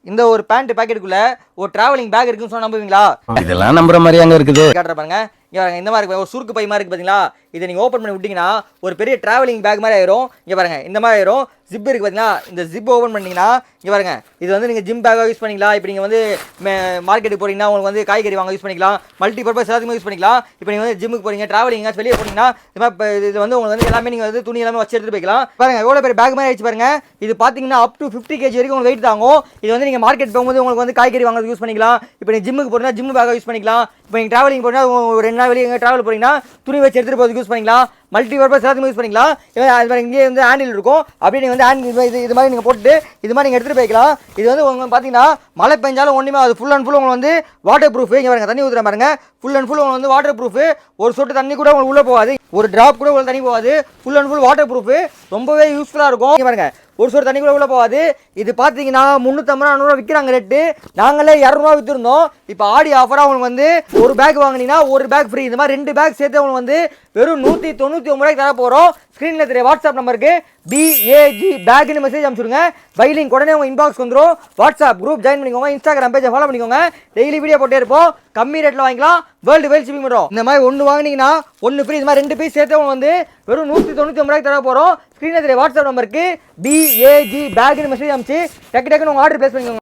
இந்த ஒரு பேண்ட் பாக்கெட்டுக்குள்ள ஒரு டிராவலிங் பேக் இருக்குன்னு சொன்னா நம்புவீங்களா? இதெல்லாம் நம்புற மாதிரியாங்க இருக்குது. காட்டுற பாருங்க. இங்க பாருங்க, இந்த மாதிரி இருக்கு, ஒரு சுருக்கு பை மாதிரி இருக்கு பாத்தீங்களா? இதை நீங்க ஓபன் பண்ணி விட்டீங்கன்னா ஒரு பெரிய டிராவலிங் பேக் மாதிரி ஆயிரும். இங்க பாருங்க, இந்த மாதிரி ஆயிரும். ஜிப் இருக்கு பாத்தீங்களா? இந்த ஜிப் ஓபன் பண்ணீங்கன்னா இங்க பாருங்க, இது வந்து நீங்க ஜிம் பேக்காக யூஸ் பண்ணிக்கலாம். இப்போ நீங்க வந்து மார்க்கெட்டுக்கு போறீங்கன்னா உங்களுக்கு வந்து காய்கறி வாங்க யூஸ் பண்ணிக்கலாம். மல்டி பர்பஸ் எல்லாத்துக்குமே யூஸ் பண்ணிக்கலாம். இப்போ நீங்க வந்து ஜிம்முக்கு போறீங்க, டிராவலிங் வெளியே போனீங்கன்னா இது வந்து உங்களுக்கு வந்து எல்லாமே நீங்க வந்து துணி எல்லாமே வச்சு எடுத்துட்டு போய்க்கலாம். பாருங்க எவ்வளவு பெரிய பேக் மாதிரி ஆயிடுச்சு பாருங்க. இது பாத்தீங்கன்னா அப் டு 50 kg வரைக்கும் உங்களுக்கு வெயிட் தாங்கும். இது வந்து நீங்க மார்க்கெட் போகும்போது உங்களுக்கு வந்து காய்கறி வாங்க யூஸ் பண்ணிக்கலாம். இப்போ நீங்க ஜிம்முக்கு போறீங்கன்னா ஜிம் பேக்காக யூஸ் பண்ணிக்கலாம். இப்போ நீங்கள் டிராவலிங் போனீங்கன்னா ஒரு 2 நாள் வெளியே எங்கே ட்ராவல் போறீங்கன்னா துணி வச்சு எடுத்துகிட்டு போகிறதுக்கு யூஸ் பண்ணிக்கலாம். மல்டி பர்பஸ் எல்லாத்துக்கும் யூஸ் பண்ணிக்கலாம். அது மாதிரி இங்கே வந்து ஹேண்டில் இருக்கும். அப்படி நீங்கள் வந்து ஹேண்டில் இது மாதிரி நீங்கள் போட்டு இது மாதிரி நீங்கள் எடுத்துகிட்டு போய்க்கலாம். இது வந்து உங்களுக்கு பார்த்தீங்கன்னா மழை பெஞ்சாலும் ஒன்றுமே அது ஃபுல் அண்ட் ஃபுல் உங்களுக்கு வந்து வாட்டர் ப்ரூஃப். இங்கே பாருங்க, தண்ணி ஊற்றுற பாருங்க, ஃபுல் அண்ட் ஃபுல் உங்களுக்கு வந்து வாட்டர் ப்ரூஃப். ஒரு சொட்டு தண்ணி கூட உங்களுக்கு உள்ளே போகாது, ஒரு டிராப் கூட உங்களுக்கு தண்ணி போகாது. Full and full water proof, ரொம்பவே யூஸ்ஃபுல்லாக இருக்கும். இங்கே பாருங்க, ஒரு சொட்டு தண்ணி கூட உள்ள போகாது. இது பார்த்தீங்கன்னா 350 400 விற்கிறாங்க ரேட்டு. நாங்களே 200 விற்றுருந்தோம். இப்போ ஆடி ஆஃபராக உங்களுக்கு வந்து ஒரு பேக் வாங்கினீங்கன்னா ஒரு பேக் ஃப்ரீ. இந்த மாதிரி 2 பேக் சேர்த்து உங்களுக்கு வந்து வெறும் 199 ரூபாய்க்கு தர போகிறோம். ஸ்க்ரீனில் தெரிய வாட்ஸ்அப் நம்பருக்கு BAG பேக்னு மெசேஜ் அனுப்பிச்சுடுங்க. பைலிங் உடனே உங்கள் இன்பாக்ஸ் வந்துடும். வாட்ஸ்அப் குரூப் ஜாயின் பண்ணிக்கோங்க, இன்ஸ்டாகிராம் பேஜை ஃபாலோ பண்ணிக்கோங்க. டெய்லி வீடியோ போட்டே இருப்போம். கம்மி ரேட்டில் வாங்கிக்கலாம், வேர்ல்டு வைட் ஷிப்பிங் பண்ணுறோம். இந்த மாதிரி ஒன்று வாங்கினீங்கன்னா ஒன்று ஃப்ரீ. இந்த மாதிரி 2 பீஸ் சேர்த்து உங்களுக்கு வந்து வெறும் 199 ரூபாய்க்கு தர போகிறோம். ஸ்க்ரீனில் தெரிய வாட்ஸ்அப் நம்பருக்கு BAG பேக்னு மெசேஜ் அனுப்பிச்சு டக்கு டக்குன்னு உங்கள் ஆர்டர் பிளேஸ் பண்ணிக்கோங்க.